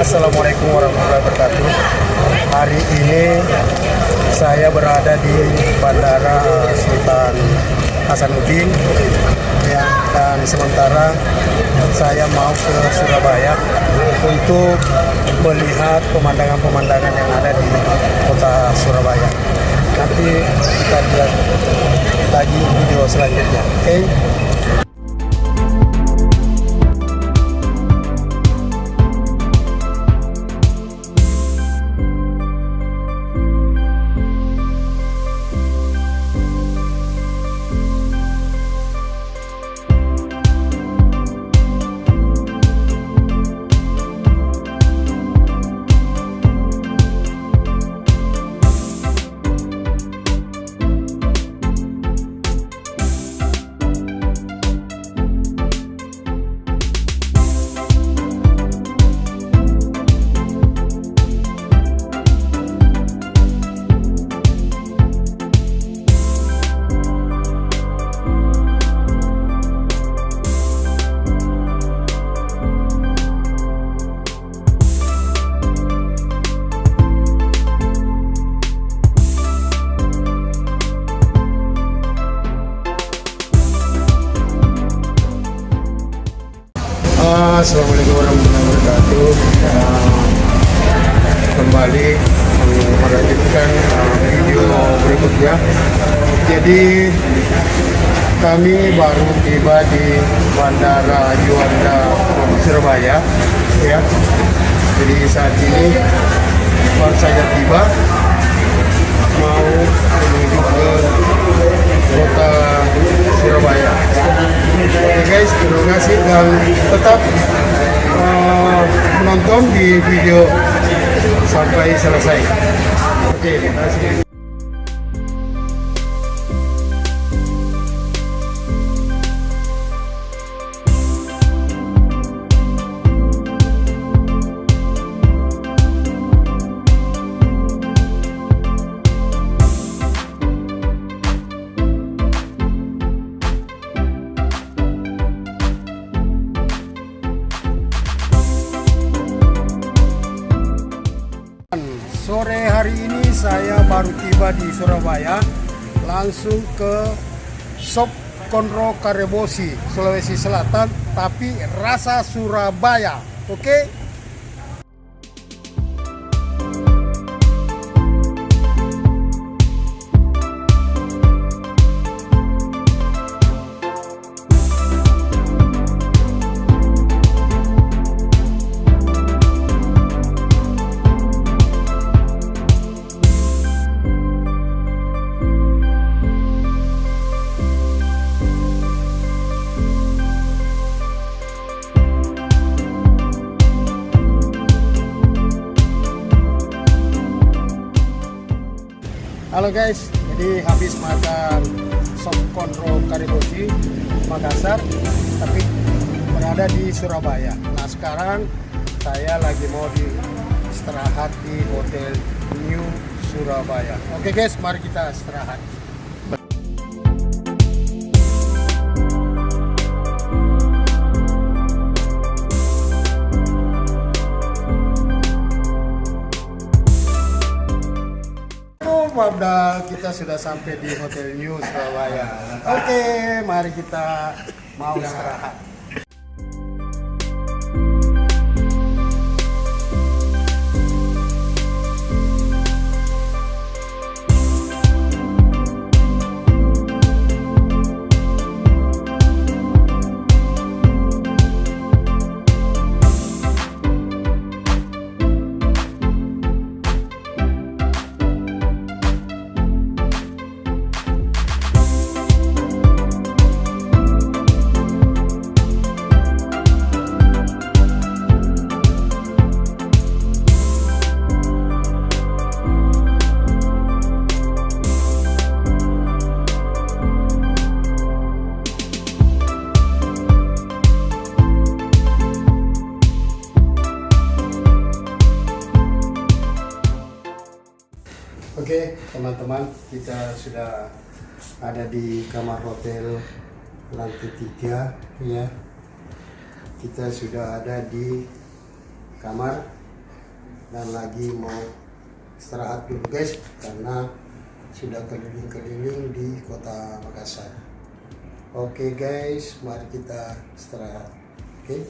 Assalamualaikum warahmatullahi wabarakatuh. Hari ini saya berada di Bandara Sultan Hasanuddin ya, dan sementara saya mau ke Surabaya untuk melihat pemandangan-pemandangan yang ada di kota Surabaya. Nanti kita lihat lagi video selanjutnya. Oke? Assalamualaikum warahmatullahi wabarakatuh. Kembali melanjutkan video berikutnya. Jadi kami baru tiba di Bandara Juanda Surabaya ya. Jadi saat ini baru saja tiba, mau menuju ke kota Surabaya. Oke guys, terima kasih dan tetap menonton di video sampai selesai. Oke, terima kasih. Sore hari ini saya baru tiba di Surabaya, langsung ke Sop Konro Karebosi, Sulawesi Selatan, tapi rasa Surabaya. Oke? Halo guys, jadi habis makan Sop Konro Karebosi Makassar, tapi berada di Surabaya. Nah sekarang saya lagi mau istirahat di Hotel New Surabaya. Oke guys, mari kita istirahat. Padahal kita sudah sampai di Hotel New Surabaya. Oke, mari kita mau istirahat. Oke teman-teman, kita sudah ada di kamar hotel lantai 3 ya. Kita sudah ada di kamar dan lagi mau istirahat dulu guys, karena sudah keliling-keliling di kota Makassar. Oke guys, mari kita istirahat. Oke.